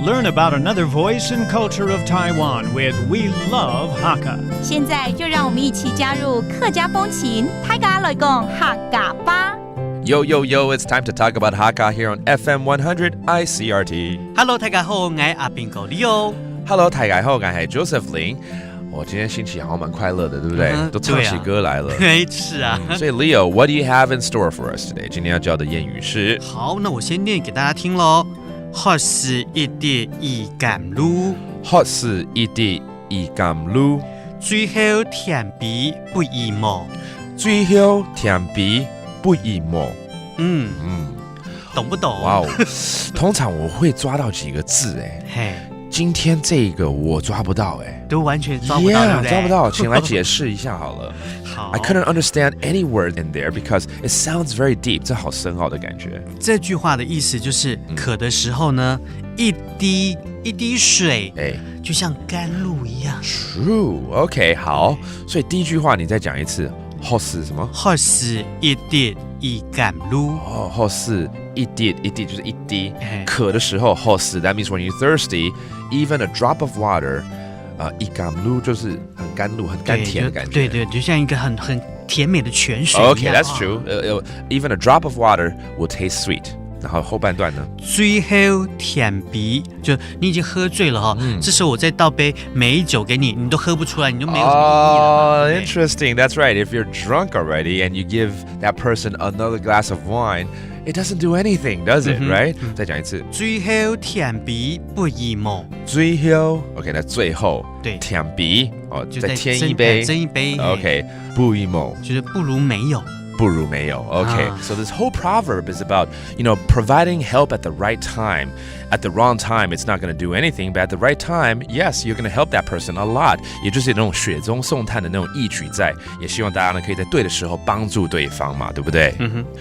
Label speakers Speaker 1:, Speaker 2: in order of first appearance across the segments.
Speaker 1: learn about another voice and culture of Taiwan with We Love Hakka.
Speaker 2: 现在就让我们一起加入客家风情，大家来讲客家吧。
Speaker 3: Yo, yo, yo, it's time to talk about Hakka here on FM 100 ICRT.
Speaker 4: Hello， 大家好，我係阿邊個 Leo。Hello，
Speaker 3: 大家好，我係 Joseph Lin。我今天心情好像蛮快乐的，对不对？都唱起歌来了。
Speaker 4: 是啊。
Speaker 3: 所以 Leo，what do you have in store for us today？ 今天要教的谚语是。
Speaker 4: 好，那我先念给大家听咯。學是一啲易甘露，
Speaker 3: 學是一啲易甘露，
Speaker 4: 最後甜比不易磨，
Speaker 3: 最後甜比不易磨。
Speaker 4: 懂不懂？
Speaker 3: 哇哦，通常我会抓到几个字哎。今天这个我抓不到哎，
Speaker 4: 都完全抓不到，对不对？
Speaker 3: 抓不到，请来解释一下好了。
Speaker 4: 好
Speaker 3: I couldn't understand any word in there because it sounds very deep， 这好深奥的感觉。
Speaker 4: 这句话的意思就是，渴的时候呢，一滴水，就像甘露一样。
Speaker 3: True，OK， 好。所以第一句话你再讲一次，喝是什么？
Speaker 4: 喝是一滴易甘露。
Speaker 3: 哦，喝是一滴就是一滴。渴的时候喝是 ，that means when you're thirsty，even a drop of water。易甘露就是很甘露、很甘甜的感觉。
Speaker 4: 对，就像一个很甜美的泉水一样。
Speaker 3: Okay, that's true. Even a drop of water will taste sweet. 然后后半段呢？
Speaker 4: 最後甜鼻，就你已經喝醉了哈，這時候我再倒杯美酒給你，你都喝不出來，你就沒有什麼意義了。
Speaker 3: Oh, interesting. That's right. If you're drunk already and you give that person another glass of wine.It doesn't do anything, does it? Right? 再讲一次。
Speaker 4: 最後甜鼻不易磨。
Speaker 3: 最後 ，OK， 那最後
Speaker 4: 對
Speaker 3: 甜鼻哦，
Speaker 4: 就
Speaker 3: 再添一杯，
Speaker 4: 增一杯。
Speaker 3: OK， 不易磨，
Speaker 4: 就是不如沒有。
Speaker 3: 不如沒有 ，OK。So this whole proverb is about, providing help at the right time. At the wrong time, it's not going to do anything. But at the right time, yes, you're going to help that person a lot. 也就是那种雪中送炭的那种义举在，也希望大家呢可以在对的时候帮助对方嘛，对不对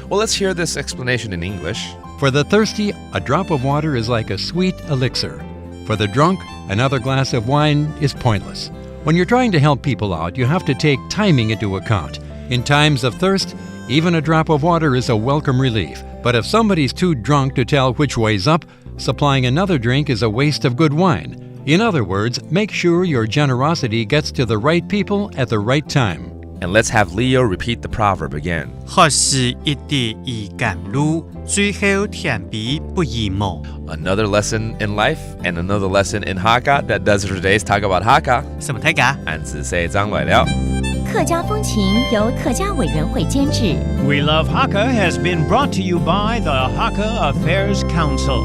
Speaker 3: ？Well, let's hear this explanation in English.
Speaker 5: For the thirsty, a drop of water is like a sweet elixir. For the drunk, another glass of wine is pointless. When you're trying to help people out, you have to take timing into account. In times of thirst, even a drop of water is a welcome relief. But if somebody's too drunk to tell which way's up, supplying another drink is a waste of good wine. In other words, make sure your generosity gets to the right people at the right time.
Speaker 3: And let's have Leo repeat the proverb again.
Speaker 4: 喝是一滴易甘露，最後甜鼻不易磨。
Speaker 3: Another lesson in life and another lesson in Hakka. That does it for today's Talk About Hakka.
Speaker 4: 什麼大家？
Speaker 3: 俺只say 張來了。
Speaker 2: 客家風情由客家委員會監製。
Speaker 1: We Love Hakka has been brought to you by the Hakka Affairs Council.